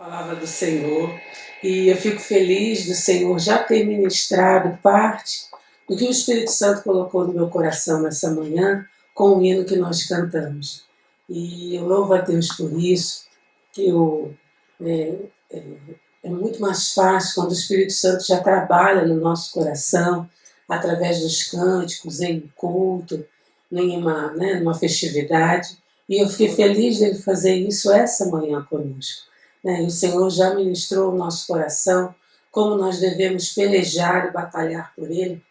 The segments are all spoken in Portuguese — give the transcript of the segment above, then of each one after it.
Palavra do Senhor, e eu fico feliz do Senhor já ter ministrado parte do que o Espírito Santo colocou no meu coração nessa manhã com o hino que nós cantamos. E eu louvo a Deus por isso, que é muito mais fácil quando o Espírito Santo já trabalha no nosso coração, através dos cânticos, em culto, numa festividade. E eu fiquei feliz dele fazer isso essa manhã conosco. E o Senhor já ministrou o nosso coração, como nós devemos pelejar e batalhar por Ele,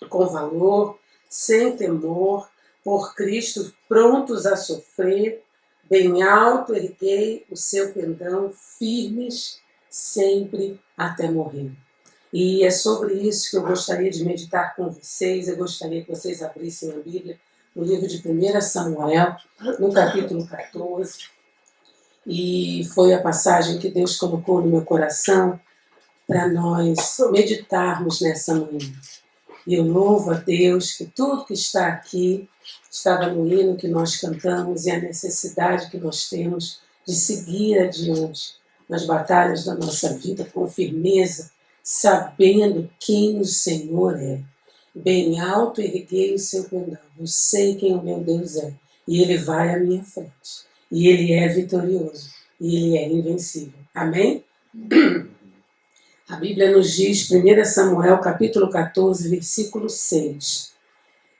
com valor, sem temor, por Cristo, prontos a sofrer, bem alto erguei o seu pendão, firmes sempre até morrer. E é sobre isso que eu gostaria de meditar com vocês. Eu gostaria que vocês abrissem a Bíblia no livro de 1 Samuel, no capítulo 14. E foi a passagem que Deus colocou no meu coração para nós meditarmos nessa manhã. E eu louvo a Deus que tudo que está aqui estava no hino que nós cantamos e a necessidade que nós temos de seguir adiante nas batalhas da nossa vida com firmeza, sabendo quem o Senhor é. Bem alto erguei o seu pendão, eu sei quem o meu Deus é, e Ele vai à minha frente. E Ele é vitorioso. E Ele é invencível. Amém? A Bíblia nos diz, 1 Samuel, capítulo 14, versículo 6.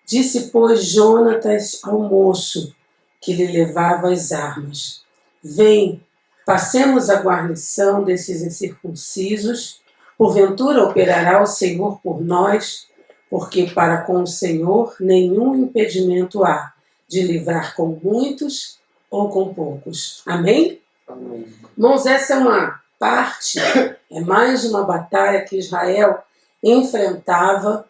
Disse, pois, Jonatas ao moço que lhe levava as armas. Vem, passemos a guarnição desses incircuncisos. Porventura operará o Senhor por nós, porque para com o Senhor nenhum impedimento há de livrar com muitos ou com poucos. Amém? Amém. Irmãos, essa é uma parte, é mais uma batalha que Israel enfrentava,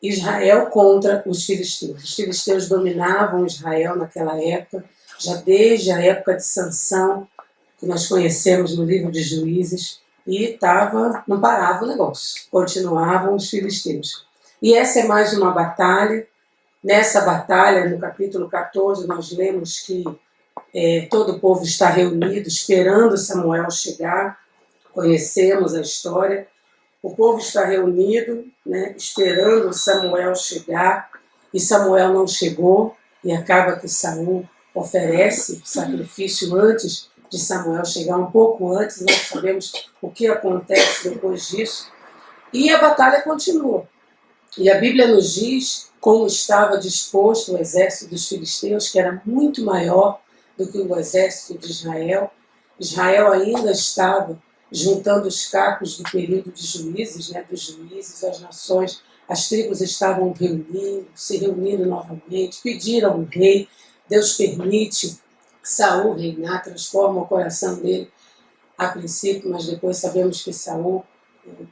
Israel contra os filisteus. Os filisteus dominavam Israel naquela época, já desde a época de Sansão, que nós conhecemos no livro de Juízes, e não parava o negócio, continuavam os filisteus. E essa é mais uma batalha. Nessa batalha, no capítulo 14, nós lemos que todo o povo está reunido, esperando Samuel chegar. Conhecemos a história. O povo está reunido, esperando Samuel chegar, e Samuel não chegou, e acaba que Saul oferece sacrifício antes de Samuel chegar, um pouco antes. Nós sabemos o que acontece depois disso. E a batalha continua. E a Bíblia nos diz como estava disposto o exército dos filisteus, que era muito maior do que o exército de Israel. Israel ainda estava juntando os cacos do período de Juízes, dos Juízes, as nações, as tribos estavam se reunindo novamente, pediram um rei. Deus permite Saul reinar, transforma o coração dele a princípio, mas depois sabemos que Saul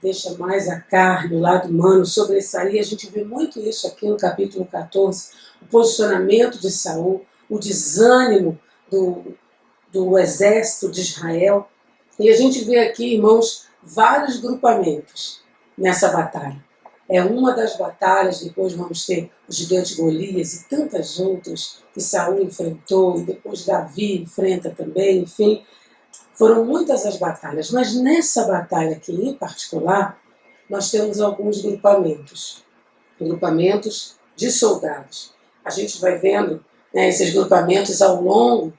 deixa mais a carne, o lado humano sobressair. A gente vê muito isso aqui no capítulo 14, o posicionamento de Saul, o desânimo do exército de Israel. E a gente vê aqui, irmãos, vários grupamentos nessa batalha. É uma das batalhas, depois vamos ter o gigante Golias e tantas outras que Saul enfrentou, e depois Davi enfrenta também, enfim. Foram muitas as batalhas, mas nessa batalha aqui em particular, nós temos alguns grupamentos de soldados. A gente vai vendo esses grupamentos ao longo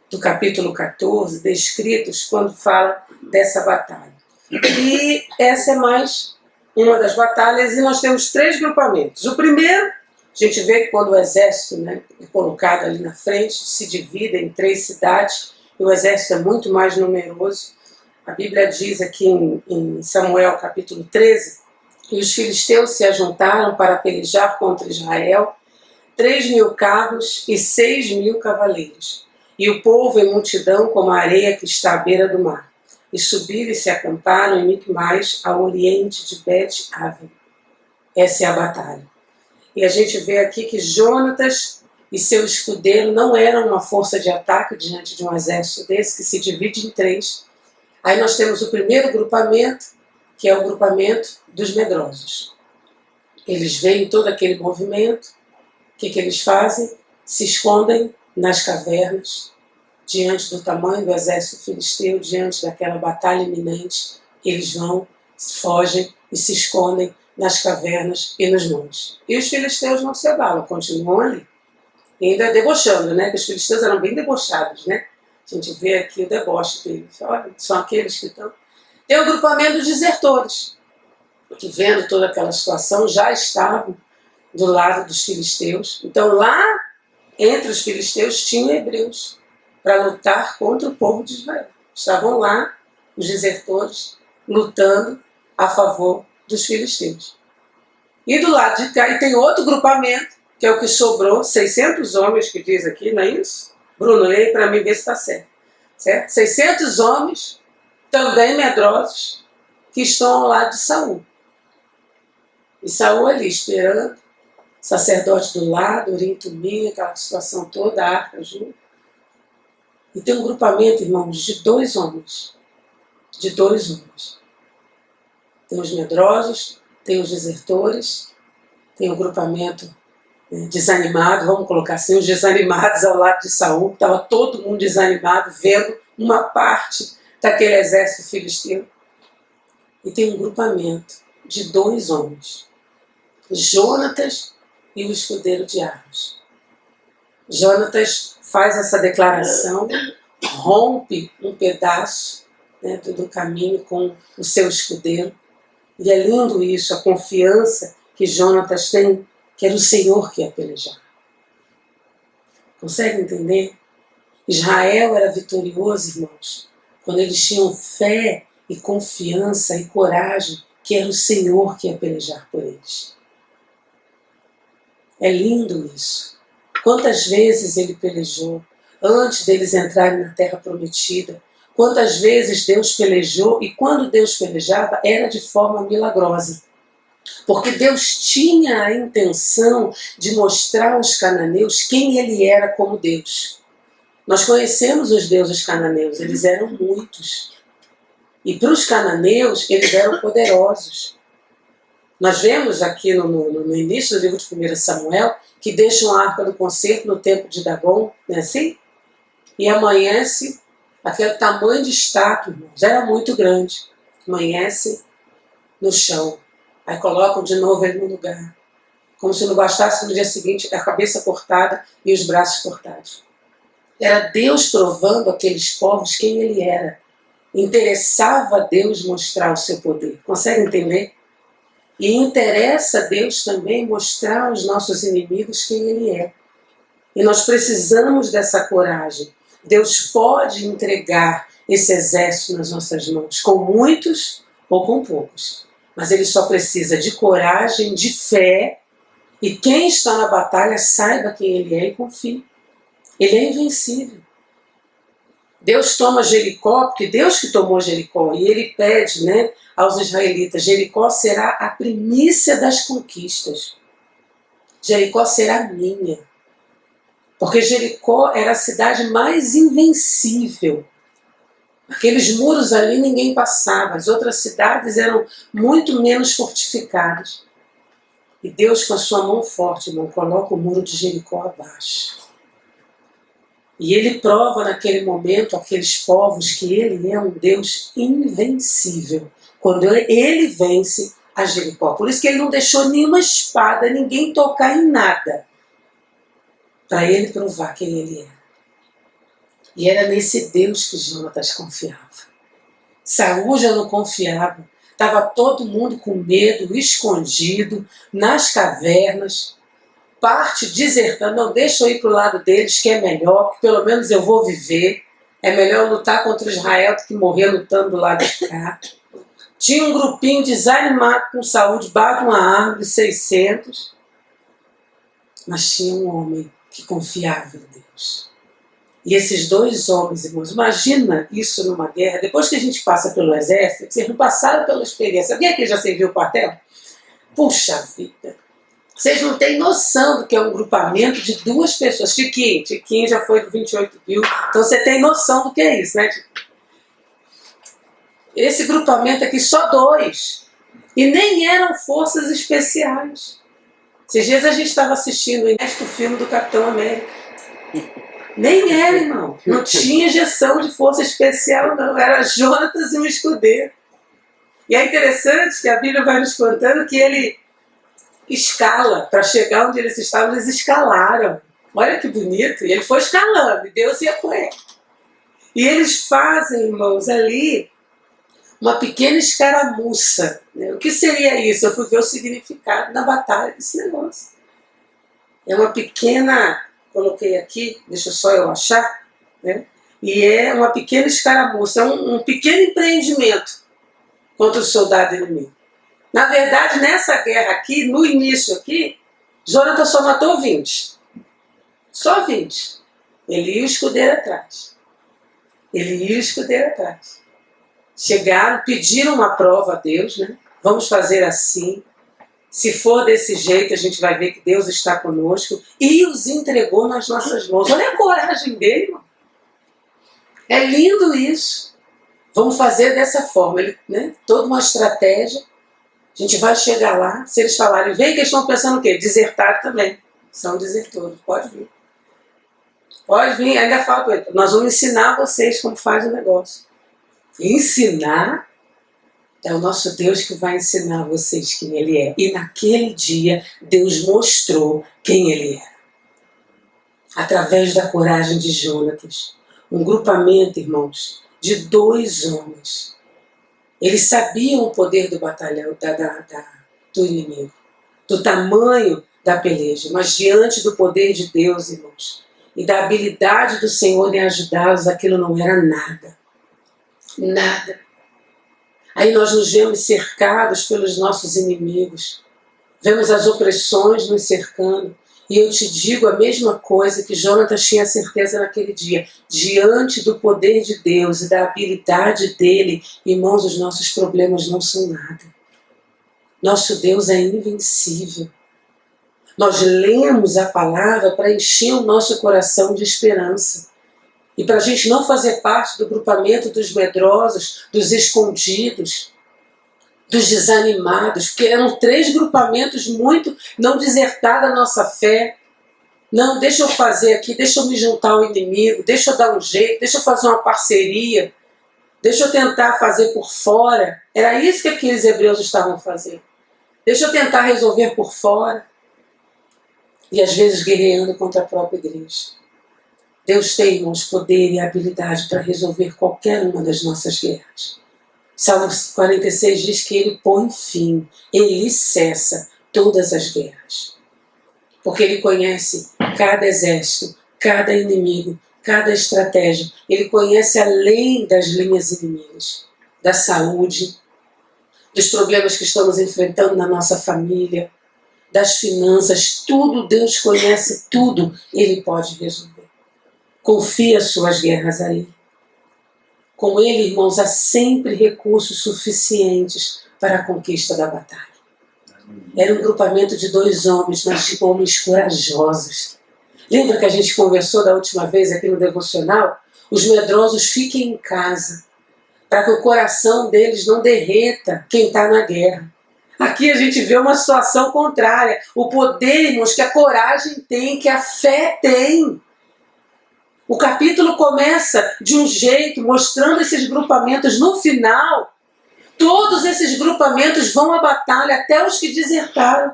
do capítulo 14, descritos quando fala dessa batalha. E essa é mais uma das batalhas, e nós temos 3 grupamentos. O primeiro, a gente vê que quando o exército é colocado ali na frente, se divide em 3 cidades, e o exército é muito mais numeroso. A Bíblia diz aqui em Samuel capítulo 13, que os filisteus se ajuntaram para pelejar contra Israel, 3.000 carros e 6.000 cavaleiros, e o povo em multidão como a areia que está à beira do mar. E subiram e se acamparam em Micmais, ao oriente de Bet-Aven. Essa é a batalha. E a gente vê aqui que Jonatas e seu escudeiro não eram uma força de ataque diante de um exército desse, que se divide em 3. Aí nós temos o primeiro grupamento, que é o grupamento dos medrosos. Eles veem todo aquele movimento. O que eles fazem? Se escondem nas cavernas, diante do tamanho do exército filisteu, diante daquela batalha iminente, eles vão, fogem e se escondem nas cavernas e nos montes. E os filisteus não se abalam, continuam ali, ainda debochando, né? Que os filisteus eram bem debochados, né? A gente vê aqui o deboche deles. Olha, são aqueles que estão... Tem um grupamento de desertores, que vendo toda aquela situação, já estavam do lado dos filisteus. Então lá, entre os filisteus, tinham hebreus, para lutar contra o povo de Israel. Estavam lá, os desertores, lutando a favor dos filisteus. E do lado de cá, e tem outro grupamento, que é o que sobrou, 600 homens, que diz aqui, não é isso? Bruno, leia para mim ver se está certo. 600 homens, também medrosos, que estão ao lado de Saul. E Saul ali, esperando, sacerdote do lado, Urim e Tumim, aquela situação toda, a arca junto. E tem um grupamento, irmãos, de 2 homens. De 2 homens. Tem os medrosos, tem os desertores, tem o grupamento desanimado, vamos colocar assim, os desanimados ao lado de Saul. Estava todo mundo desanimado, vendo uma parte daquele exército filisteu. E tem um grupamento de 2 homens. Jonatas e o escudeiro de armas. Jonatas faz essa declaração, rompe um pedaço, né, do caminho com o seu escudeiro. E é lindo isso, a confiança que Jonatas tem, que era o Senhor que ia pelejar. Consegue entender? Israel era vitorioso, irmãos, quando eles tinham fé e confiança e coragem, que era o Senhor que ia pelejar por eles. É lindo isso. Quantas vezes ele pelejou antes deles entrarem na terra prometida? Quantas vezes Deus pelejou, e quando Deus pelejava era de forma milagrosa. Porque Deus tinha a intenção de mostrar aos cananeus quem ele era como Deus. Nós conhecemos os deuses cananeus, eles eram muitos. E para os cananeus, eles eram poderosos. Nós vemos aqui no início do livro de 1 Samuel que deixam a arca do concerto no templo de Dagon, não é assim? E amanhece aquele tamanho de estátua, irmãos, era muito grande. Amanhece no chão. Aí colocam de novo ele no lugar. Como se não bastasse no dia seguinte a cabeça cortada e os braços cortados. Era Deus provando àqueles povos quem ele era. Interessava a Deus mostrar o seu poder. Consegue entender? E interessa a Deus também mostrar aos nossos inimigos quem ele é. E nós precisamos dessa coragem. Deus pode entregar esse exército nas nossas mãos, com muitos ou com poucos. Mas ele só precisa de coragem, de fé, e quem está na batalha saiba quem ele é e confie. Ele é invencível. Deus toma Jericó, porque Deus que tomou Jericó, e ele pede, né, aos israelitas, Jericó será a primícia das conquistas. Jericó será minha. Porque Jericó era a cidade mais invencível. Aqueles muros ali ninguém passava, as outras cidades eram muito menos fortificadas. E Deus, com a sua mão forte, irmão, coloca o muro de Jericó abaixo. E ele prova naquele momento aqueles povos que ele é um Deus invencível. Quando ele vence a Jericó. Por isso que ele não deixou nenhuma espada, ninguém tocar em nada. Para ele provar quem ele era. E era nesse Deus que Jonatas confiava. Saul já não confiava. Estava todo mundo com medo, escondido, nas cavernas. Parte desertando, não, deixa eu ir para o lado deles que é melhor, que pelo menos eu vou viver. É melhor lutar contra Israel do que morrer lutando do lado de cá. Tinha um grupinho desanimado com Saul debaixo de uma árvore, 600. Mas tinha um homem que confiava em Deus. E esses 2 homens, irmãos, imagina isso numa guerra. Depois que a gente passa pelo exército, vocês não passaram pela experiência. Alguém aqui já serviu o quartel? Puxa vida! Vocês não têm noção do que é um grupamento de 2 pessoas. Tiquinho já foi do 28 mil. Então você tem noção do que é isso, né, Tiquinho? Esse grupamento aqui, só 2. E nem eram forças especiais. Esses dias a gente estava assistindo o filme do Capitão América. Nem era, irmão. Não tinha injeção de força especial, não. Era Jonatas e um escudeiro. E é interessante que a Bíblia vai nos contando que ele escala. Para chegar onde eles estavam, eles escalaram. Olha que bonito. E ele foi escalando, e Deus ia com ele. E eles fazem, irmãos, ali uma pequena escaramuça. Né? O que seria isso? Eu fui ver o significado na batalha desse negócio. É uma pequena, coloquei aqui, deixa só eu achar, né? E é uma pequena escaramuça, um pequeno empreendimento contra o soldado inimigo. Na verdade, nessa guerra aqui, no início aqui, Jonatas só matou 20. Só 20. Ele e o escudeiro atrás. Ele e o escudeiro atrás. Chegaram, pediram uma prova a Deus, né? Vamos fazer assim. Se for desse jeito, a gente vai ver que Deus está conosco. E os entregou nas nossas mãos. Olha a coragem dele, irmão. É lindo isso. Vamos fazer dessa forma. Ele, né? Toda uma estratégia. A gente vai chegar lá. Se eles falarem, vem, que eles estão pensando o quê? Desertar também. São desertores. Pode vir. Pode vir. Ainda fala com ele. Nós vamos ensinar vocês como faz o negócio. Ensinar? É o nosso Deus que vai ensinar a vocês quem Ele é. E naquele dia, Deus mostrou quem Ele era. Através da coragem de Jonatas. Um grupamento, irmãos, de 2 homens. Eles sabiam o poder do batalhão, do inimigo. Do tamanho da peleja. Mas diante do poder de Deus, irmãos, e da habilidade do Senhor em ajudá-los, aquilo não era nada. Nada. Aí nós nos vemos cercados pelos nossos inimigos. Vemos as opressões nos cercando. E eu te digo a mesma coisa que Jonatas tinha certeza naquele dia. Diante do poder de Deus e da habilidade dele, irmãos, os nossos problemas não são nada. Nosso Deus é invencível. Nós lemos a palavra para encher o nosso coração de esperança. E para a gente não fazer parte do grupamento dos medrosos, dos escondidos, dos desanimados, porque eram 3 grupamentos muito, não desertar da nossa fé. Não, deixa eu fazer aqui, deixa eu me juntar ao inimigo, deixa eu dar um jeito, deixa eu fazer uma parceria, deixa eu tentar fazer por fora. Era isso que aqueles hebreus estavam fazendo. Deixa eu tentar resolver por fora. E às vezes guerreando contra a própria igreja. Deus tem, irmãos, poder e habilidade para resolver qualquer uma das nossas guerras. Salmo 46 diz que Ele põe fim, Ele cessa todas as guerras. Porque Ele conhece cada exército, cada inimigo, cada estratégia. Ele conhece além das linhas inimigas, da saúde, dos problemas que estamos enfrentando na nossa família, das finanças, tudo, Deus conhece tudo, Ele pode resolver. Confia suas guerras a Ele. Com Ele, irmãos, há sempre recursos suficientes para a conquista da batalha. Era um grupamento de 2 homens, mas de homens corajosos. Lembra que a gente conversou da última vez aqui no devocional? Os medrosos fiquem em casa, para que o coração deles não derreta quem está na guerra. Aqui a gente vê uma situação contrária. O poder, irmãos, que a coragem tem, que a fé tem. O capítulo começa de um jeito, mostrando esses grupamentos. No final, todos esses grupamentos vão à batalha, até os que desertaram,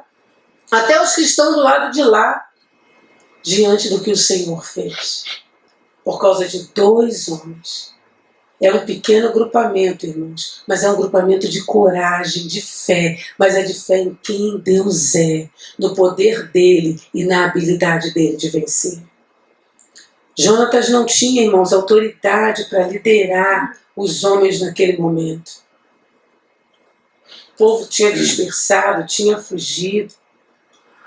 até os que estão do lado de lá, diante do que o Senhor fez. Por causa de 2 homens. É um pequeno grupamento, irmãos, mas é um grupamento de coragem, de fé, mas é de fé em quem Deus é, no poder dele e na habilidade dele de vencer. Jonatas não tinha, irmãos, autoridade para liderar os homens naquele momento. O povo tinha dispersado, tinha fugido,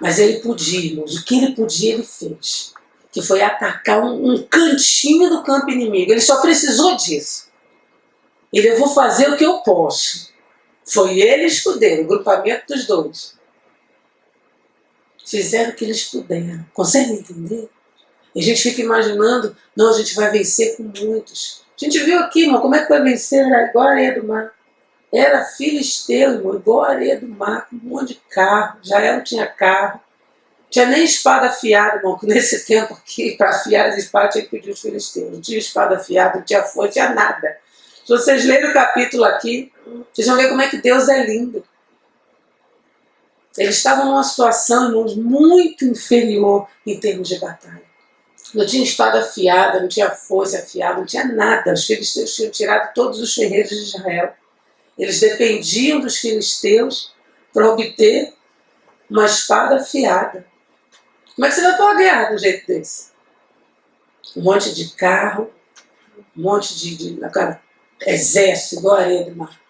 mas ele podia, irmãos, o que ele podia ele fez, que foi atacar um cantinho do campo inimigo. Ele só precisou disso. Eu vou fazer o que eu posso. Foi ele e o escudeiro, o grupamento dos 2. Fizeram o que eles puderam. Consegue entender? E a gente fica imaginando, não, a gente vai vencer com muitos. A gente viu aqui, irmão, como é que vai vencer? Era igual a areia do mar. Era filisteu, irmão, igual a areia do mar, com um monte de carro. Israel não tinha carro. Tinha nem espada afiada, irmão, que nesse tempo aqui, para afiar as espadas, tinha que pedir os filisteus. Não tinha espada afiada, não tinha foice, não tinha nada. Se vocês lerem o capítulo aqui, vocês vão ver como é que Deus é lindo. Eles estavam numa situação, irmãos, muito inferior em termos de batalha. Não tinha espada afiada, não tinha foice afiada, não tinha nada. Os filisteus tinham tirado todos os ferreiros de Israel. Eles dependiam dos filisteus para obter uma espada afiada. Como é que você vai para uma guerra de um jeito desse? Um monte de carro, um monte de exército, igual a areia do mar.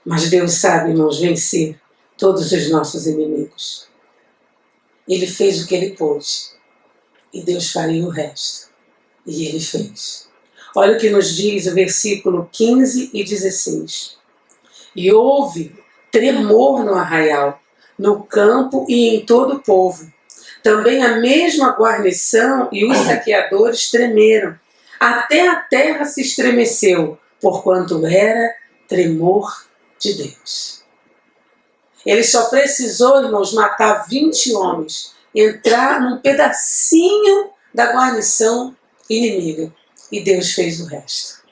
Mas Deus sabe, irmãos, vencer todos os nossos inimigos. Ele fez o que ele pôde. E Deus faria o resto. E ele fez. Olha o que nos diz o versículo 15 e 16. E houve tremor no arraial, no campo e em todo o povo. Também a mesma guarnição e os saqueadores tremeram. Até a terra se estremeceu, porquanto era tremor de Deus. Ele só precisou, irmãos, matar 20 homens, entrar num pedacinho da guarnição inimiga. E Deus fez o resto.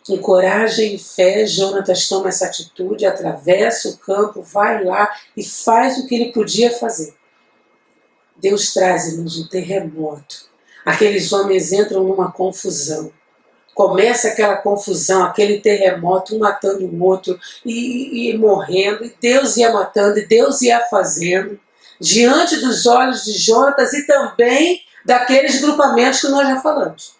Com coragem e fé, Jonatas toma essa atitude, atravessa o campo, vai lá e faz o que ele podia fazer. Deus traz-nos um terremoto. Aqueles homens entram numa confusão. Começa aquela confusão, aquele terremoto, um matando o outro e morrendo. E Deus ia matando, e Deus ia fazendo. Diante dos olhos de Jonatas e também daqueles grupamentos que nós já falamos.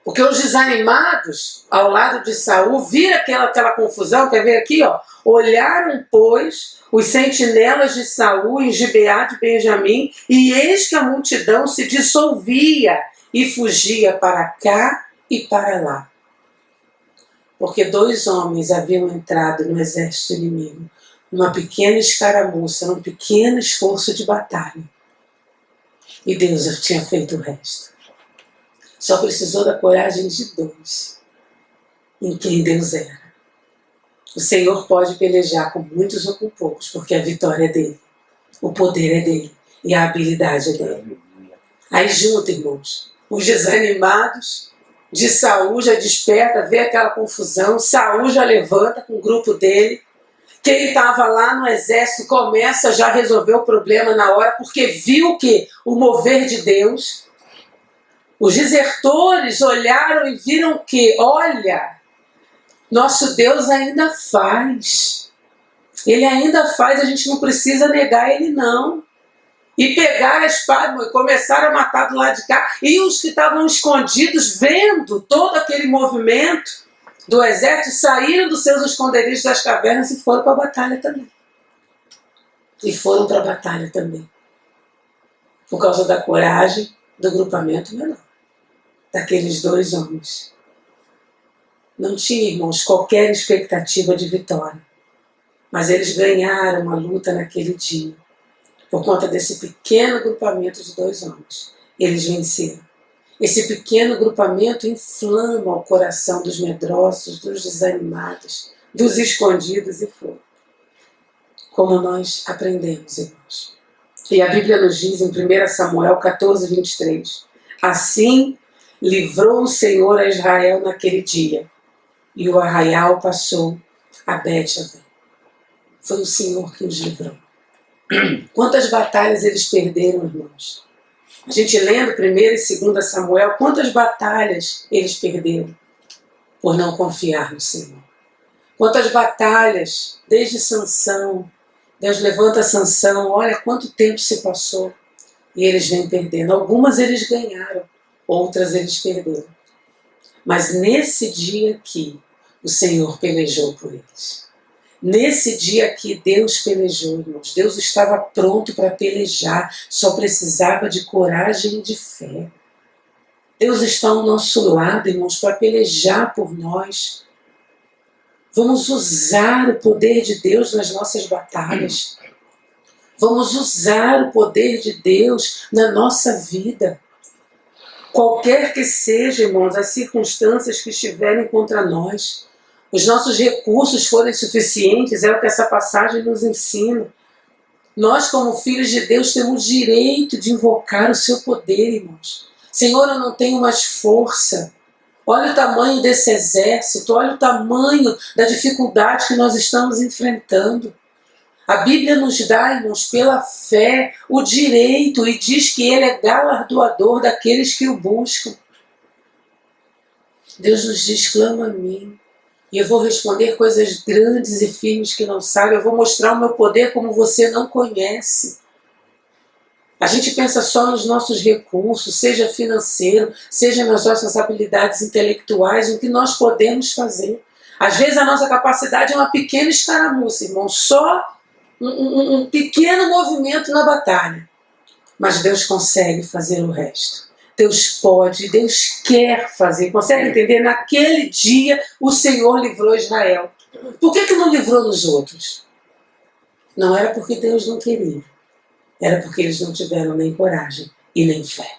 Porque os desanimados, ao lado de Saul, viram aquela confusão, quer ver aqui, ó? Olharam, pois, os sentinelas de Saul em Gibeá de Benjamim, e eis que a multidão se dissolvia e fugia para cá e para lá. Porque 2 homens haviam entrado no exército inimigo, numa pequena escaramuça, num pequeno esforço de batalha. E Deus já tinha feito o resto. Só precisou da coragem de 2, em quem Deus era. O Senhor pode pelejar com muitos ou com poucos, porque a vitória é dele, o poder é dele e a habilidade é dele. Aí junto, irmãos, os desanimados de Saul já desperta, vê aquela confusão, Saul já levanta com o grupo dele. Quem estava lá no exército começa já a resolver o problema na hora, porque viu que o mover de Deus. Os desertores olharam e viram que, olha, nosso Deus ainda faz. Ele ainda faz, a gente não precisa negar ele não. E pegaram a espada e começaram a matar do lado de cá. E os que estavam escondidos, vendo todo aquele movimento do exército, saíram dos seus esconderijos das cavernas e foram para a batalha também. E foram para a batalha também. Por causa da coragem do grupamento menor. Daqueles 2 homens. Não tinha, irmãos, qualquer expectativa de vitória. Mas eles ganharam a luta naquele dia. Por conta desse pequeno grupamento de 2 homens. Eles venceram. Esse pequeno grupamento inflama o coração dos medrosos, dos desanimados, dos escondidos e fogo. Como nós aprendemos, irmãos. E a Bíblia nos diz em 1 Samuel 14, 23. Assim livrou o Senhor a Israel naquele dia, e o arraial passou a Bet-aven. Foi o Senhor que os livrou. Quantas batalhas eles perderam, irmãos? A gente lendo 1 e 2 Samuel, quantas batalhas eles perderam por não confiar no Senhor? Quantas batalhas, desde Sansão, Deus levanta Sansão, olha quanto tempo se passou, e eles vêm perdendo. Algumas eles ganharam, outras eles perderam. Mas nesse dia aqui, o Senhor pelejou por eles. Nesse dia aqui, Deus pelejou, irmãos. Deus estava pronto para pelejar, só precisava de coragem e de fé. Deus está ao nosso lado, irmãos, para pelejar por nós. Vamos usar o poder de Deus nas nossas batalhas. Vamos usar o poder de Deus na nossa vida. Qualquer que seja, irmãos, as circunstâncias que estiverem contra nós, os nossos recursos forem suficientes, é o que essa passagem nos ensina. Nós, como filhos de Deus, temos direito de invocar o seu poder, irmãos. Senhor, eu não tenho mais força. Olha o tamanho desse exército, olha o tamanho da dificuldade que nós estamos enfrentando. A Bíblia nos dá, irmãos, pela fé, o direito e diz que Ele é galardoador daqueles que o buscam. Deus nos diz, clama a mim. E eu vou responder coisas grandes e firmes que não sabe. Eu vou mostrar o meu poder como você não conhece. A gente pensa só nos nossos recursos, seja financeiro, seja nas nossas habilidades intelectuais, o que nós podemos fazer. Às vezes a nossa capacidade é uma pequena escaramuça, irmão, só um pequeno movimento na batalha. Mas Deus consegue fazer o resto. Deus pode, Deus quer fazer. Consegue entender? Naquele dia o Senhor livrou Israel. Por que não livrou nos outros? Não era porque Deus não queria. Era porque eles não tiveram nem coragem e nem fé.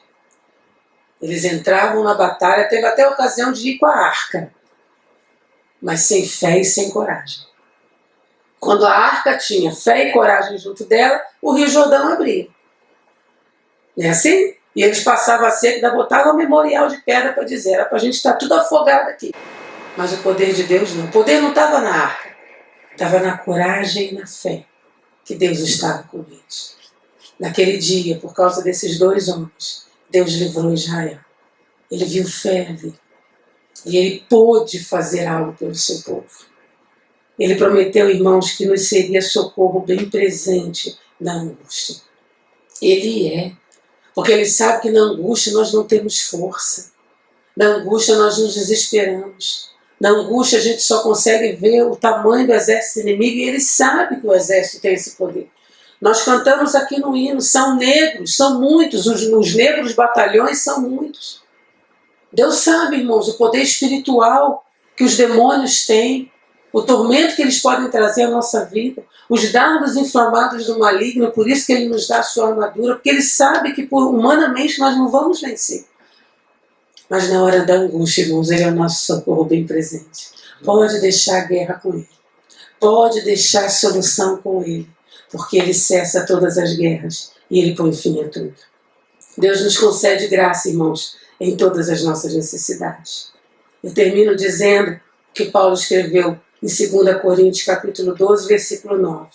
Eles entravam na batalha, teve até a ocasião de ir com a arca, mas sem fé e sem coragem. Quando a arca tinha fé e coragem junto dela, o Rio Jordão abria. Não é assim? E eles passavam a seca, ainda botavam um memorial de pedra para dizer, era para a gente estar tudo afogado aqui. Mas o poder de Deus não. O poder não estava na arca, estava na coragem e na fé, que Deus estava com eles. Naquele dia, por causa desses dois homens, Deus livrou Israel. Ele viu fé ali. E Ele pôde fazer algo pelo seu povo. Ele prometeu, irmãos, que nos seria socorro bem presente na angústia. Ele é. Porque Ele sabe que na angústia nós não temos força. Na angústia nós nos desesperamos. Na angústia a gente só consegue ver o tamanho do exército inimigo e Ele sabe que o exército tem esse poder. Nós cantamos aqui no hino, são negros, são muitos, os negros batalhões são muitos. Deus sabe, irmãos, o poder espiritual que os demônios têm, o tormento que eles podem trazer à nossa vida, os dardos inflamados do maligno, por isso que Ele nos dá a sua armadura, porque Ele sabe que humanamente nós não vamos vencer. Mas na hora da angústia, irmãos, Ele é o nosso socorro bem presente. Pode deixar a guerra com Ele, pode deixar a solução com Ele, porque Ele cessa todas as guerras e Ele põe fim a tudo. Deus nos concede graça, irmãos, em todas as nossas necessidades. Eu termino dizendo que Paulo escreveu em 2 Coríntios capítulo 12, versículo 9.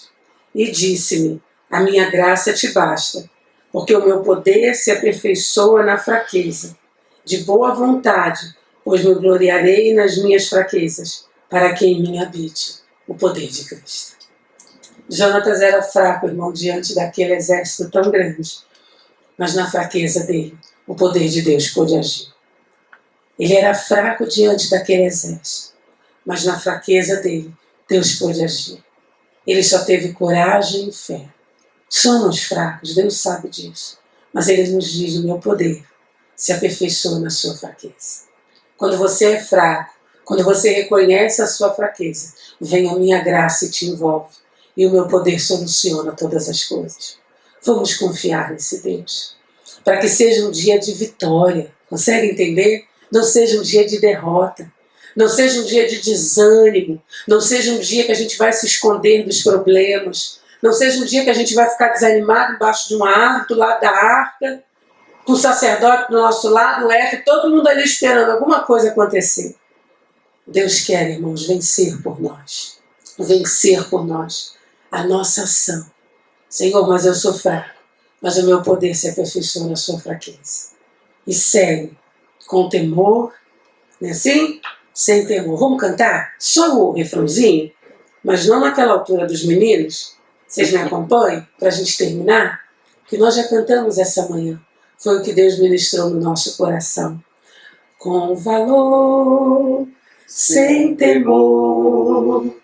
E disse-me, a minha graça te basta, porque o meu poder se aperfeiçoa na fraqueza. De boa vontade, pois me gloriarei nas minhas fraquezas, para que em mim habite o poder de Cristo. Jonatas era fraco, irmão, diante daquele exército tão grande, mas na fraqueza dele, o poder de Deus pôde agir. Ele era fraco diante daquele exército, mas na fraqueza dele, Deus pôde agir. Ele só teve coragem e fé. Somos fracos, Deus sabe disso, mas Ele nos diz, o meu poder se aperfeiçoa na sua fraqueza. Quando você é fraco, quando você reconhece a sua fraqueza, vem a minha graça e te envolve, e o meu poder soluciona todas as coisas. Vamos confiar nesse Deus, para que seja um dia de vitória. Consegue entender? Não seja um dia de derrota, não seja um dia de desânimo, não seja um dia que a gente vai se esconder dos problemas, não seja um dia que a gente vai ficar desanimado embaixo de uma árvore, do lado da arca, com o sacerdote do nosso lado, o F, todo mundo ali esperando alguma coisa acontecer. Deus quer, irmãos, vencer por nós, a nossa ação. Senhor, mas eu sou fraco, mas o meu poder se aperfeiçoa na sua fraqueza. E segue com temor, não é assim? Sem temor. Vamos cantar? Só o refrãozinho, mas não naquela altura dos meninos. Vocês me acompanham para a gente terminar? Que nós já cantamos essa manhã. Foi o que Deus ministrou no nosso coração. Com valor, sem temor,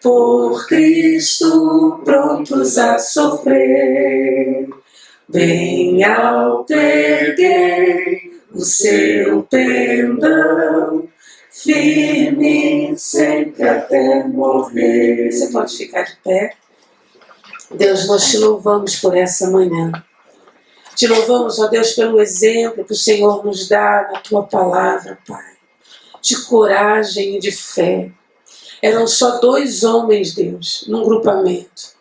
por Cristo prontos a sofrer, bem alto erguei o seu pendão, firme sempre até morrer. Você pode ficar de pé. Deus, nós te louvamos por essa manhã. Te louvamos, ó Deus, pelo exemplo que o Senhor nos dá na tua palavra, Pai, de coragem e de fé. Eram só 2 homens, Deus, num grupamento.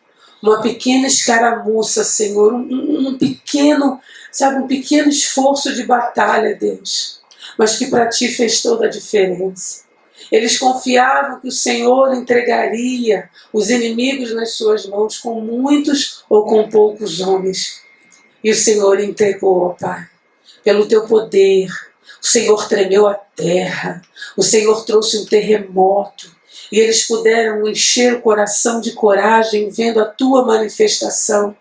uma pequena escaramuça, Senhor, um pequeno, sabe, um pequeno esforço de batalha, Deus, mas que para Ti fez toda a diferença. Eles confiavam que o Senhor entregaria os inimigos nas suas mãos com muitos ou com poucos homens. E o Senhor entregou, ó Pai, pelo Teu poder. O Senhor tremeu a terra, o Senhor trouxe um terremoto, e eles puderam encher o coração de coragem vendo a Tua manifestação.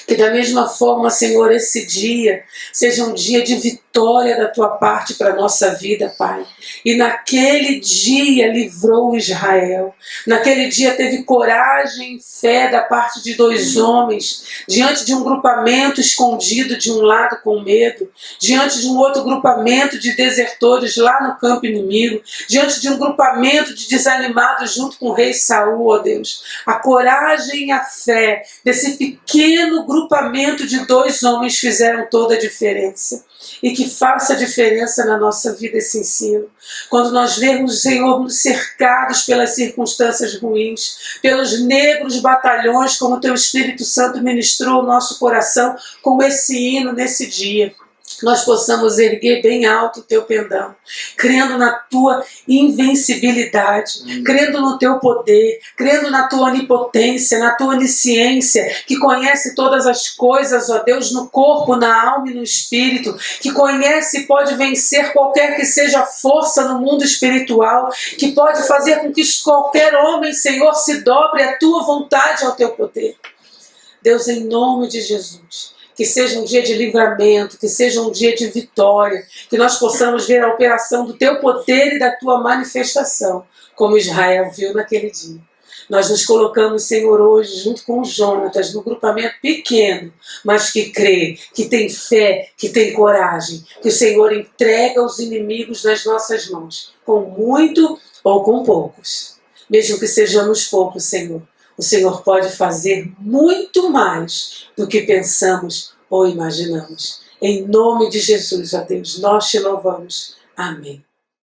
Que da mesma forma, Senhor, esse dia seja um dia de vitória da Tua parte para a nossa vida, Pai. E naquele dia livrou Israel. Naquele dia teve coragem e fé da parte de 2 homens, diante de um grupamento escondido de um lado com medo, diante de um outro grupamento de desertores lá no campo inimigo, diante de um grupamento de desanimados junto com o rei Saul, ó Deus. A coragem e a fé desse pequeno grupamento de 2 homens fizeram toda a diferença. E que faça diferença na nossa vida esse ensino. Quando nós vemos o Senhor nos cercados pelas circunstâncias ruins, pelos negros batalhões, como o Teu Espírito Santo ministrou o nosso coração com esse hino nesse dia, nós possamos erguer bem alto o Teu pendão, crendo na Tua invencibilidade, crendo no Teu poder, crendo na Tua onipotência, na Tua onisciência, que conhece todas as coisas, ó Deus, no corpo, na alma e no espírito, que conhece e pode vencer qualquer que seja a força no mundo espiritual, que pode fazer com que qualquer homem, Senhor, se dobre à Tua vontade, ao Teu poder. Deus, em nome de Jesus, que seja um dia de livramento, que seja um dia de vitória, que nós possamos ver a operação do Teu poder e da Tua manifestação, como Israel viu naquele dia. Nós nos colocamos, Senhor, hoje, junto com o Jonatas, num grupamento pequeno, mas que crê, que tem fé, que tem coragem, que o Senhor entrega os inimigos nas nossas mãos, com muito ou com poucos. Mesmo que sejamos poucos, Senhor, o Senhor pode fazer muito mais do que pensamos ou imaginamos. Em nome de Jesus, ó Deus, nós Te louvamos. Amém.